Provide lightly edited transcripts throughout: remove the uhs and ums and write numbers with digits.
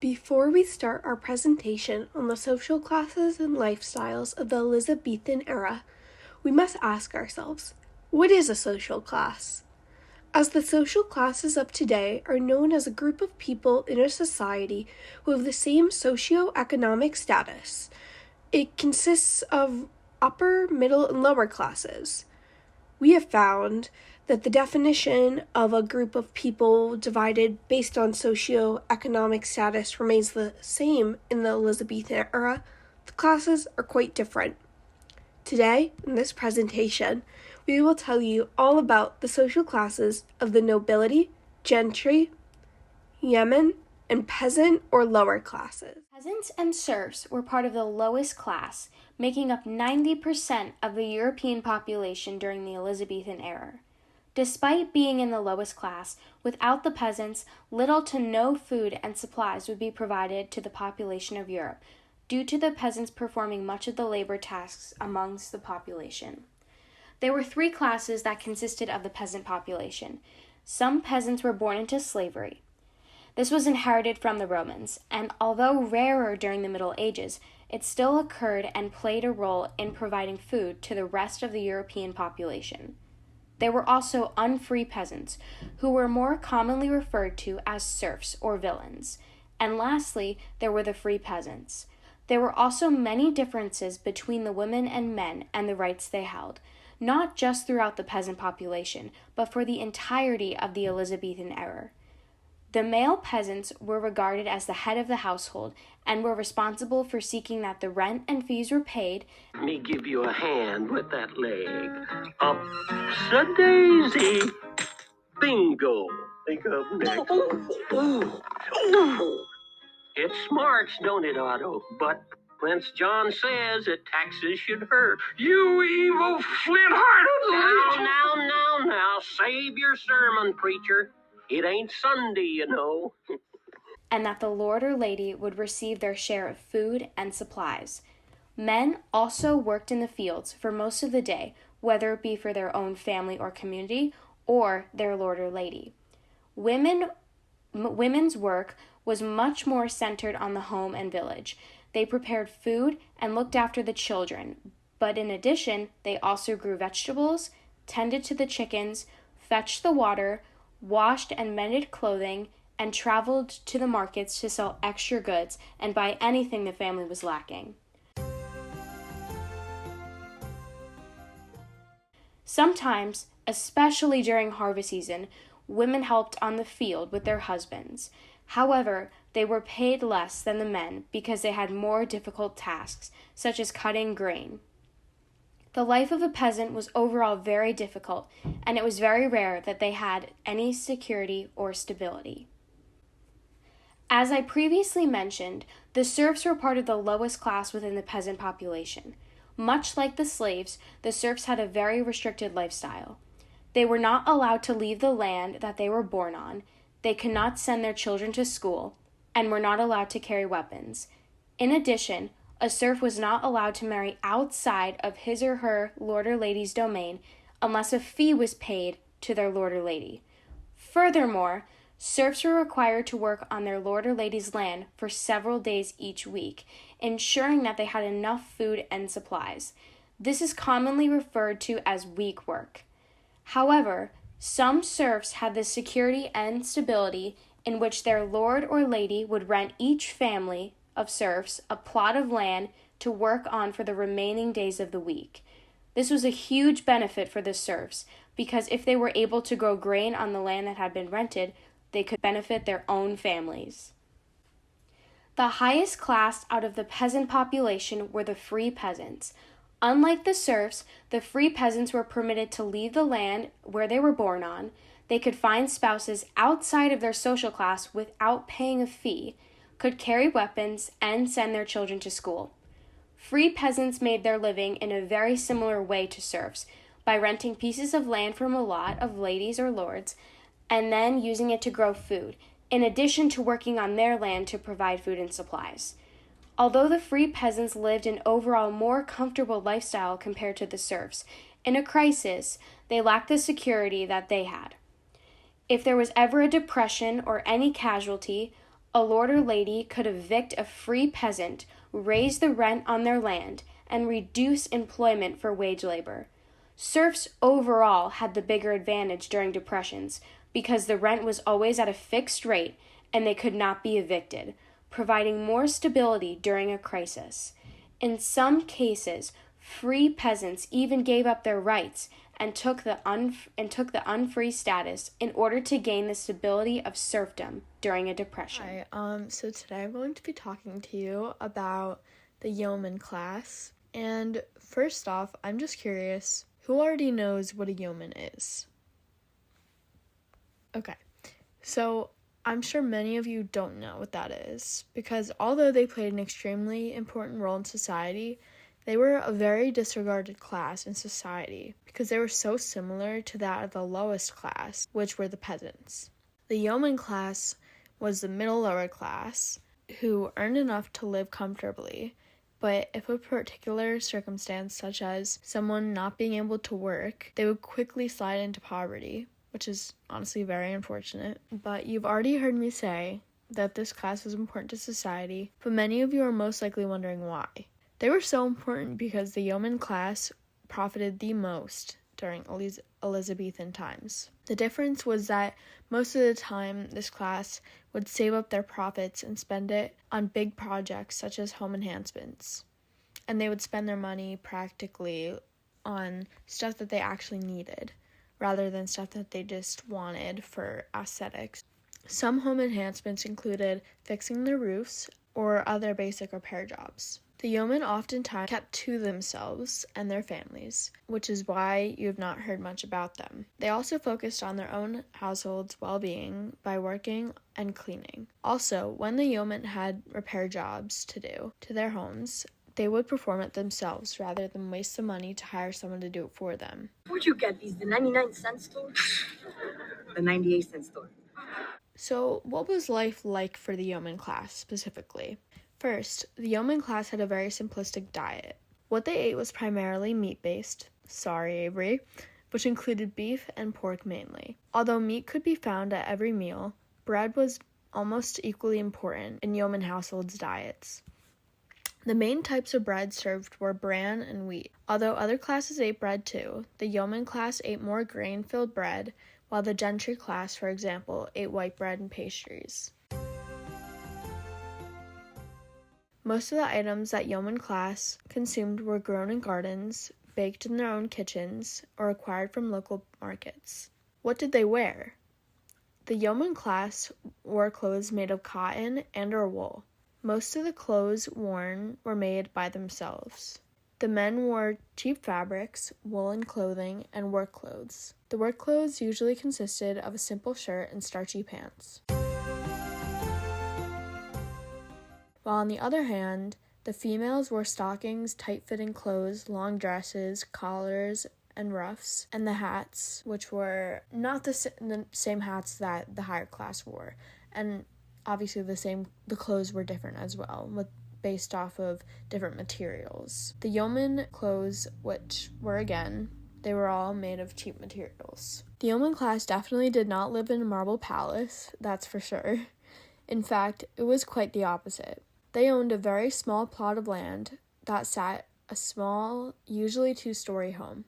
Before we start our presentation on the social classes and lifestyles of the Elizabethan era, we must ask ourselves, what is a social class? As the social classes of today are known as a group of people in a society who have the same socio-economic status. It consists of upper, middle, and lower classes. We have found that the definition of a group of people divided based on socio-economic status remains the same in the Elizabethan era. The classes are quite different. Today, in this presentation, we will tell you all about the social classes of the nobility, gentry, yeomen, and peasant or lower classes. Peasants and serfs were part of the lowest class, making up 90% of the European population during the Elizabethan era. Despite being in the lowest class, without the peasants, little to no food and supplies would be provided to the population of Europe, due to the peasants performing much of the labor tasks amongst the population. There were three classes that consisted of the peasant population. Some peasants were born into slavery. This was inherited from the Romans, and although rarer during the Middle Ages, it still occurred and played a role in providing food to the rest of the European population. There were also unfree peasants, who were more commonly referred to as serfs or villeins. And lastly, there were the free peasants. There were also many differences between the women and men and the rights they held, not just throughout the peasant population, but for the entirety of the Elizabethan era. The male peasants were regarded as the head of the household and were responsible for seeking that the rent and fees were paid. Let me give you a hand with that leg. Upsa-daisy. Bingo. Think of next. Ooh. It smarts, don't it, Otto? But Prince John says that taxes should hurt. You evil flint-hearted! Now. Save your sermon, preacher. It ain't Sunday, you know. And that the lord or lady would receive their share of food and supplies. Men also worked in the fields for most of the day, whether it be for their own family or community, or their lord or lady. Women's work was much more centered on the home and village. They prepared food and looked after the children, but in addition, they also grew vegetables, tended to the chickens, fetched the water, washed and mended clothing, and traveled to the markets to sell extra goods and buy anything the family was lacking. Sometimes, especially during harvest season, women helped on the field with their husbands. However, they were paid less than the men because they had more difficult tasks, such as cutting grain. The life of a peasant was overall very difficult, and it was very rare that they had any security or stability. As I previously mentioned, the serfs were part of the lowest class within the peasant population. Much like the slaves, the serfs had a very restricted lifestyle. They were not allowed to leave the land that they were born on, they could not send their children to school, and were not allowed to carry weapons. In addition, a serf was not allowed to marry outside of his or her lord or lady's domain unless a fee was paid to their lord or lady. Furthermore, serfs were required to work on their lord or lady's land for several days each week, ensuring that they had enough food and supplies. This is commonly referred to as week work. However, some serfs had the security and stability in which their lord or lady would rent each family of serfs a plot of land to work on for the remaining days of the week. This was a huge benefit for the serfs because if they were able to grow grain on the land that had been rented, they could benefit their own families. The highest class out of the peasant population were the free peasants. Unlike the serfs, the free peasants were permitted to leave the land where they were born on. They could find spouses outside of their social class without paying a fee, could carry weapons, and send their children to school. Free peasants made their living in a very similar way to serfs, by renting pieces of land from a lot of ladies or lords, and then using it to grow food, in addition to working on their land to provide food and supplies. Although the free peasants lived an overall more comfortable lifestyle compared to the serfs, in a crisis, they lacked the security that they had. If there was ever a depression or any casualty, A lord or lady could evict a free peasant, raise the rent on their land, and reduce employment for wage labor. Serfs overall had the bigger advantage during depressions because the rent was always at a fixed rate and they could not be evicted, providing more stability during a crisis. In some cases, free peasants even gave up their rights and took the unfree status in order to gain the stability of serfdom during a depression. Hi, so today I'm going to be talking to you about the yeoman class. And first off, I'm just curious, who already knows what a yeoman is? Okay, so I'm sure many of you don't know what that is, because although they played an extremely important role in society, they were a very disregarded class in society because they were so similar to that of the lowest class, which were the peasants. The yeoman class was the middle lower class who earned enough to live comfortably, but if a particular circumstance, such as someone not being able to work, they would quickly slide into poverty, which is honestly very unfortunate. But you've already heard me say that this class was important to society, but many of you are most likely wondering why. They were so important because the yeoman class profited the most during Elizabethan times. The difference was that most of the time this class would save up their profits and spend it on big projects such as home enhancements. And they would spend their money practically on stuff that they actually needed, rather than stuff that they just wanted for aesthetics. Some home enhancements included fixing their roofs or other basic repair jobs. The yeomen oftentimes kept to themselves and their families, which is why you have not heard much about them. They also focused on their own household's well-being by working and cleaning. Also, when the yeomen had repair jobs to do to their homes, they would perform it themselves rather than waste the money to hire someone to do it for them. Where'd you get these? The 99-cent store? The 98-cent store. So, what was life like for the yeoman class specifically? First, the yeoman class had a very simplistic diet. What they ate was primarily meat-based, sorry Avery, which included beef and pork mainly. Although meat could be found at every meal, bread was almost equally important in yeoman households' diets. The main types of bread served were bran and wheat. Although other classes ate bread too, the yeoman class ate more grain-filled bread, while the gentry class, for example, ate white bread and pastries. Most of the items that yeoman class consumed were grown in gardens, baked in their own kitchens, or acquired from local markets. What did they wear? The yeoman class wore clothes made of cotton and or wool. Most of the clothes worn were made by themselves. The men wore cheap fabrics, woolen clothing, and work clothes. The work clothes usually consisted of a simple shirt and starchy pants. While on the other hand, the females wore stockings, tight-fitting clothes, long dresses, collars, and ruffs, and the hats, which were not the same hats that the higher class wore. And obviously the clothes were different as well, based off of different materials. The yeoman clothes, which were again, they were all made of cheap materials. The yeoman class definitely did not live in a marble palace, that's for sure. In fact, it was quite the opposite. They owned a very small plot of land that sat a small, usually 2-story home.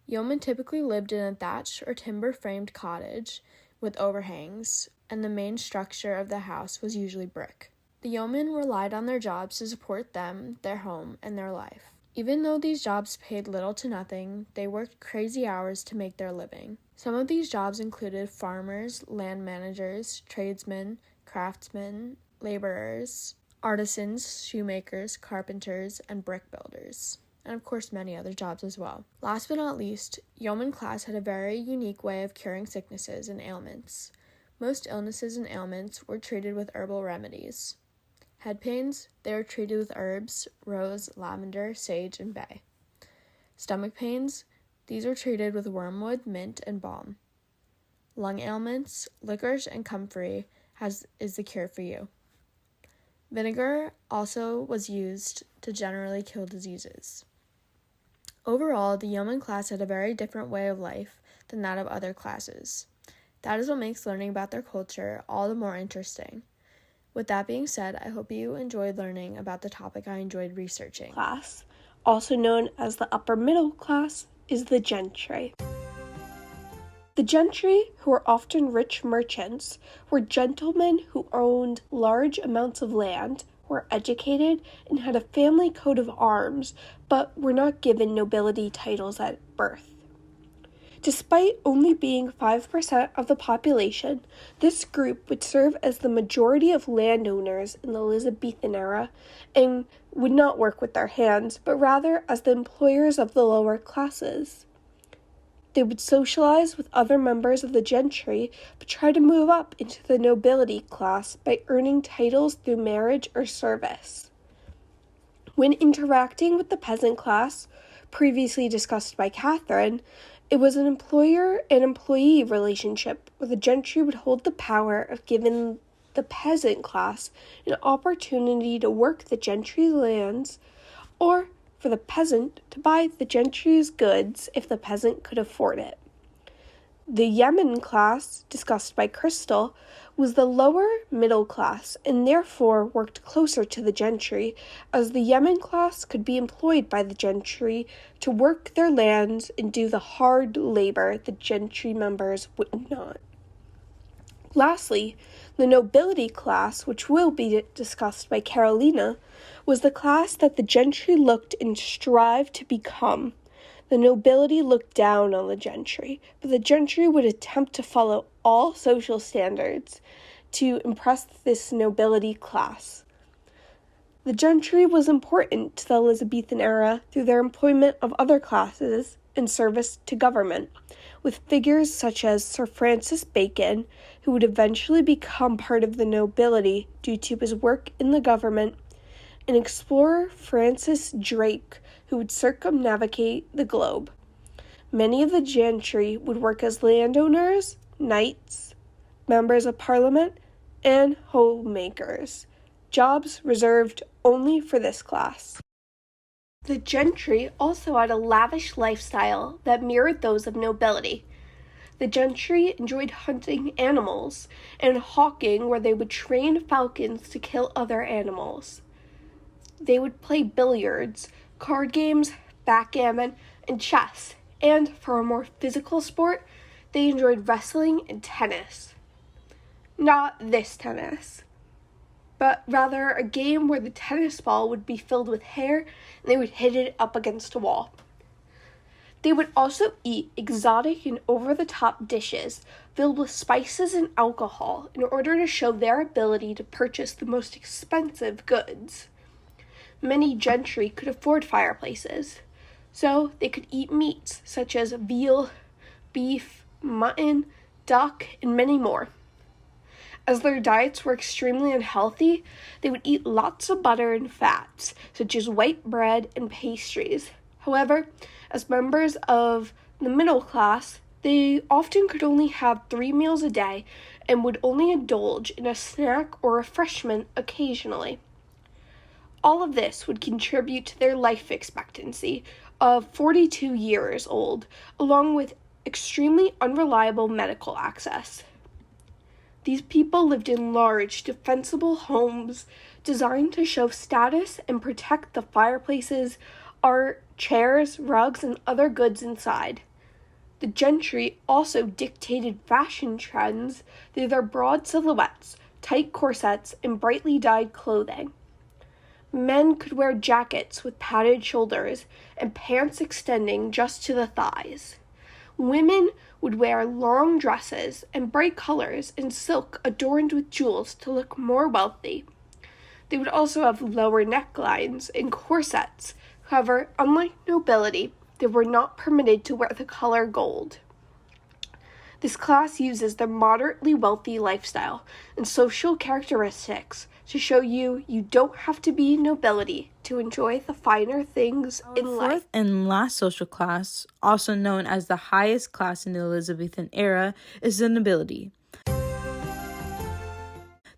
Yeomen typically lived in a thatched or timber-framed cottage with overhangs, and the main structure of the house was usually brick. The yeomen relied on their jobs to support them, their home, and their life. Even though these jobs paid little to nothing, they worked crazy hours to make their living. Some of these jobs included farmers, land managers, tradesmen, craftsmen, laborers, artisans, shoemakers, carpenters, and brick builders, and of course many other jobs as well. Last but not least, yeoman class had a very unique way of curing sicknesses and ailments. Most illnesses and ailments were treated with herbal remedies. Head pains, they were treated with herbs, rose, lavender, sage, and bay. Stomach pains, these were treated with wormwood, mint, and balm. Lung ailments, licorice and comfrey is the cure for you. Vinegar also was used to generally kill diseases. Overall, the yeoman class had a very different way of life than that of other classes. That is what makes learning about their culture all the more interesting. With that being said, I hope you enjoyed learning about the topic I enjoyed researching. Class, also known as the upper middle class, is the gentry. The gentry, who were often rich merchants, were gentlemen who owned large amounts of land, were educated, and had a family coat of arms, but were not given nobility titles at birth. Despite only being 5% of the population, this group would serve as the majority of landowners in the Elizabethan era and would not work with their hands, but rather as the employers of the lower classes. They would socialize with other members of the gentry, but try to move up into the nobility class by earning titles through marriage or service. When interacting with the peasant class, previously discussed by Catherine, it was an employer and employee relationship where the gentry would hold the power of giving the peasant class an opportunity to work the gentry's lands, or for the peasant to buy the gentry's goods if the peasant could afford it. The yeoman class, discussed by Crystal, was the lower middle class and therefore worked closer to the gentry, as the yeoman class could be employed by the gentry to work their lands and do the hard labor the gentry members would not. Lastly, the nobility class, which will be discussed by Carolina, was the class that the gentry looked and strived to become. The nobility looked down on the gentry, but the gentry would attempt to follow all social standards to impress this nobility class. The gentry was important to the Elizabethan era through their employment of other classes in service to government, with figures such as Sir Francis Bacon, who would eventually become part of the nobility due to his work in the government, and explorer Francis Drake, who would circumnavigate the globe. Many of the gentry would work as landowners, knights, members of parliament, and homemakers, jobs reserved only for this class. The gentry also had a lavish lifestyle that mirrored those of nobility. The gentry enjoyed hunting animals and hawking, where they would train falcons to kill other animals. They would play billiards, card games, backgammon, and chess, and for a more physical sport, they enjoyed wrestling and tennis. Not this tennis, but rather a game where the tennis ball would be filled with hair and they would hit it up against a wall. They would also eat exotic and over-the-top dishes filled with spices and alcohol in order to show their ability to purchase the most expensive goods. Many gentry could afford fireplaces, so they could eat meats such as veal, beef, mutton, duck, and many more. As their diets were extremely unhealthy, they would eat lots of butter and fats, such as white bread and pastries. However, as members of the middle class, they often could only have 3 meals a day and would only indulge in a snack or refreshment occasionally. All of this would contribute to their life expectancy of 42 years old, along with extremely unreliable medical access. These people lived in large, defensible homes designed to show status and protect the fireplaces, art, chairs, rugs, and other goods inside. The gentry also dictated fashion trends through their broad silhouettes, tight corsets, and brightly dyed clothing. Men could wear jackets with padded shoulders and pants extending just to the thighs. Women would wear long dresses and bright colors and silk adorned with jewels to look more wealthy. They would also have lower necklines and corsets. However, unlike nobility, they were not permitted to wear the color gold. This class uses their moderately wealthy lifestyle and social characteristics to show you don't have to be nobility to enjoy the finer things in life. Fourth and last social class, also known as the highest class in the Elizabethan era, is the nobility.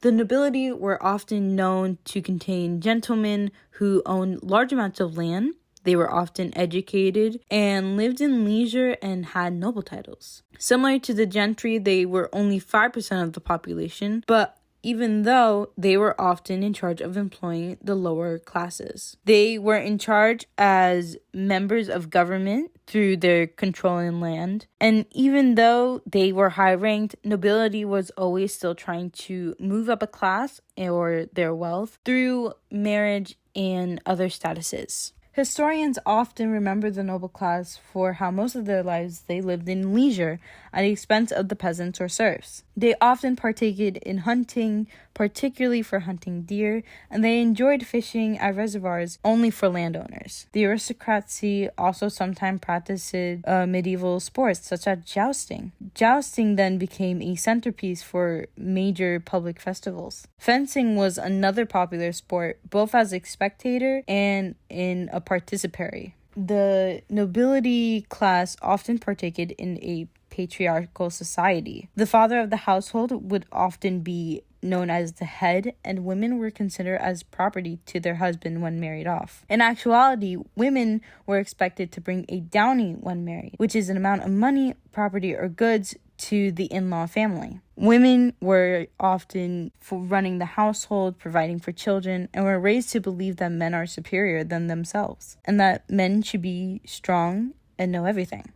The nobility were often known to contain gentlemen who owned large amounts of land. They were often educated and lived in leisure and had noble titles. Similar to the gentry, they were only 5% of the population, but even though they were often in charge of employing the lower classes. They were in charge as members of government through their control in land. And even though they were high ranked, nobility was always still trying to move up a class or their wealth through marriage and other statuses. Historians often remember the noble class for how most of their lives they lived in leisure at the expense of the peasants or serfs. They often partaked in hunting, particularly for hunting deer, and they enjoyed fishing at reservoirs only for landowners. The aristocracy also sometimes practiced medieval sports such as jousting. Jousting then became a centerpiece for major public festivals. Fencing was another popular sport, both as a spectator and in a participatory. The nobility class often partaked in a patriarchal society. The father of the household would often be known as the head, and women were considered as property to their husband when married off. In actuality, women were expected to bring a dowry when married, which is an amount of money, property, or goods to the in-law family. Women were often running the household, providing for children, and were raised to believe that men are superior than themselves, and that men should be strong and know everything.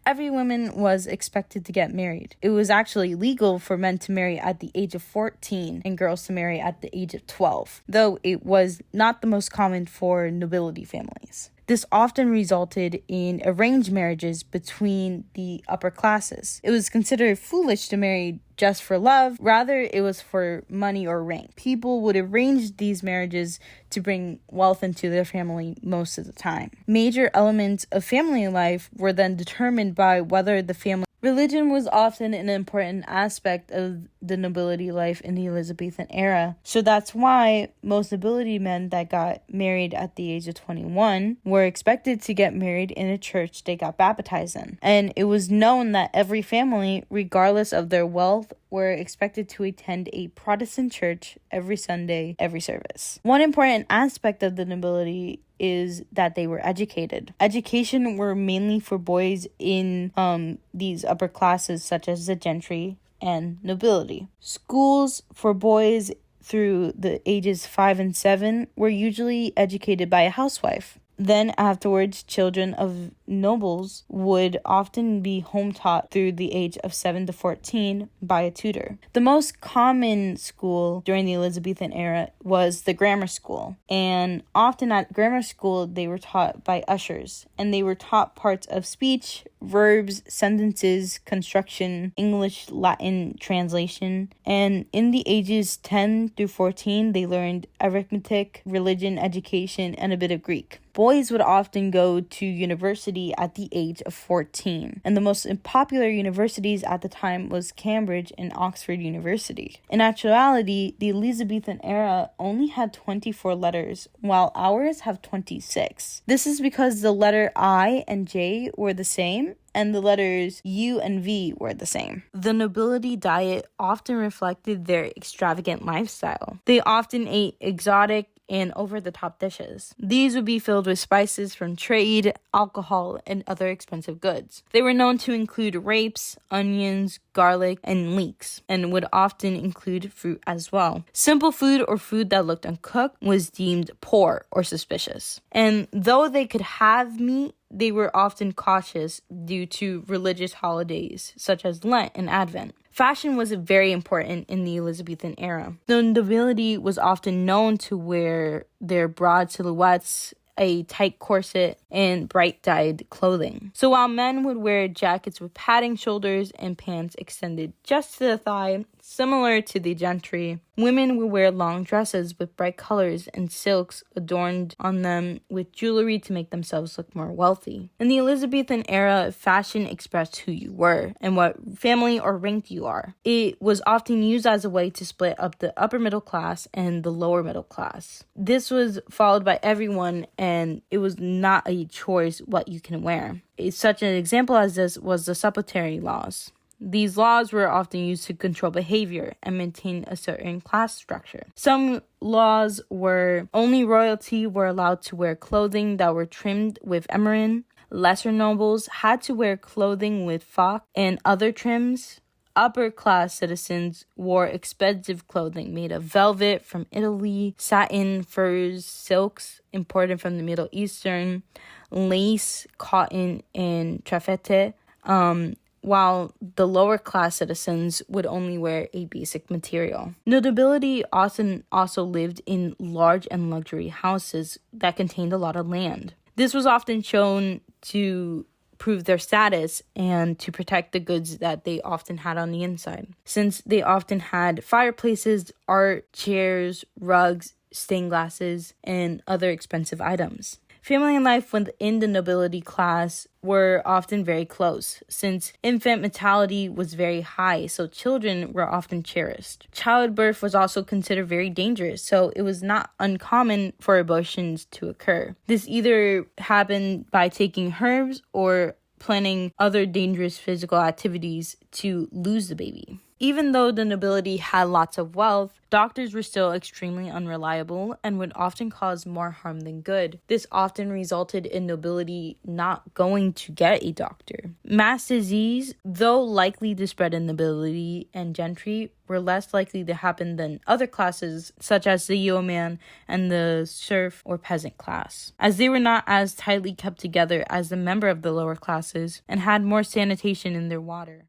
Every woman was expected to get married. It was actually legal for men to marry at the age of 14 and girls to marry at the age of 12, though it was not the most common for nobility families. This often resulted in arranged marriages between the upper classes. It was considered foolish to marry just for love, rather it was for money or rank. People would arrange these marriages to bring wealth into their family most of the time. Major elements of family life were then determined by whether the family religion was often an important aspect of the nobility life in the Elizabethan era. So that's why most nobility men that got married at the age of 21 were expected to get married in a church they got baptized in. And it was known that every family, regardless of their wealth, were expected to attend a Protestant church every Sunday, every service. One important aspect of the nobility is that they were educated. Education were mainly for boys in these upper classes such as the gentry and nobility. Schools for boys through the ages 5 and 7 were usually educated by a housewife. Then afterwards, children of nobles would often be home taught through the age of 7 to 14 by a tutor. The most common school during the Elizabethan era was the grammar school. And often at grammar school, they were taught by ushers. And they were taught parts of speech, verbs, sentences, construction, English, Latin translation. And in the ages 10 through 14, they learned arithmetic, religion, education, and a bit of Greek. Boys would often go to university at the age of 14, and the most popular universities at the time was Cambridge and Oxford University. In actuality, the Elizabethan era only had 24 letters, while ours have 26. This is because the letter I and J were the same, and the letters U and V were the same. The nobility diet often reflected their extravagant lifestyle. They often ate exotic and over-the-top dishes. These would be filled with spices from trade, alcohol, and other expensive goods. They were known to include rapes, onions, garlic, and leeks, and would often include fruit as well. Simple food or food that looked uncooked was deemed poor or suspicious. And though they could have meat, they were often cautious due to religious holidays such as Lent and Advent. Fashion was very important in the Elizabethan era. The nobility was often known to wear their broad silhouettes, a tight corset, and bright dyed clothing. So while men would wear jackets with padding shoulders and pants extended just to the thigh, similar to the gentry, women would wear long dresses with bright colors and silks adorned on them with jewelry to make themselves look more wealthy. In the Elizabethan era, fashion expressed who you were and what family or rank you are. It was often used as a way to split up the upper middle class and the lower middle class. This was followed by everyone, and it was not a choice what you can wear. Such an example as this was the supplementary laws. These laws were often used to control behavior and maintain a certain class structure. Some laws were only royalty were allowed to wear clothing that were trimmed with emerin. Lesser nobles had to wear clothing with fox and other trims. Upper-class citizens wore expensive clothing made of velvet from Italy, satin, furs, silks imported from the Middle Eastern, lace, cotton, and taffeta, while the lower-class citizens would only wear a basic material. Notability also lived in large and luxury houses that contained a lot of land. This was often shown to prove their status and to protect the goods that they often had on the inside, since they often had fireplaces, art, chairs, rugs, stained glasses, and other expensive items. Family and life within the nobility class were often very close, since infant mortality was very high, so children were often cherished. Childbirth was also considered very dangerous, so it was not uncommon for abortions to occur. This either happened by taking herbs or planning other dangerous physical activities to lose the baby. Even though the nobility had lots of wealth, doctors were still extremely unreliable and would often cause more harm than good. This often resulted in nobility not going to get a doctor. Mass disease, though likely to spread in nobility and gentry, were less likely to happen than other classes, such as the yeoman and the serf or peasant class, as they were not as tightly kept together as the member of the lower classes and had more sanitation in their water.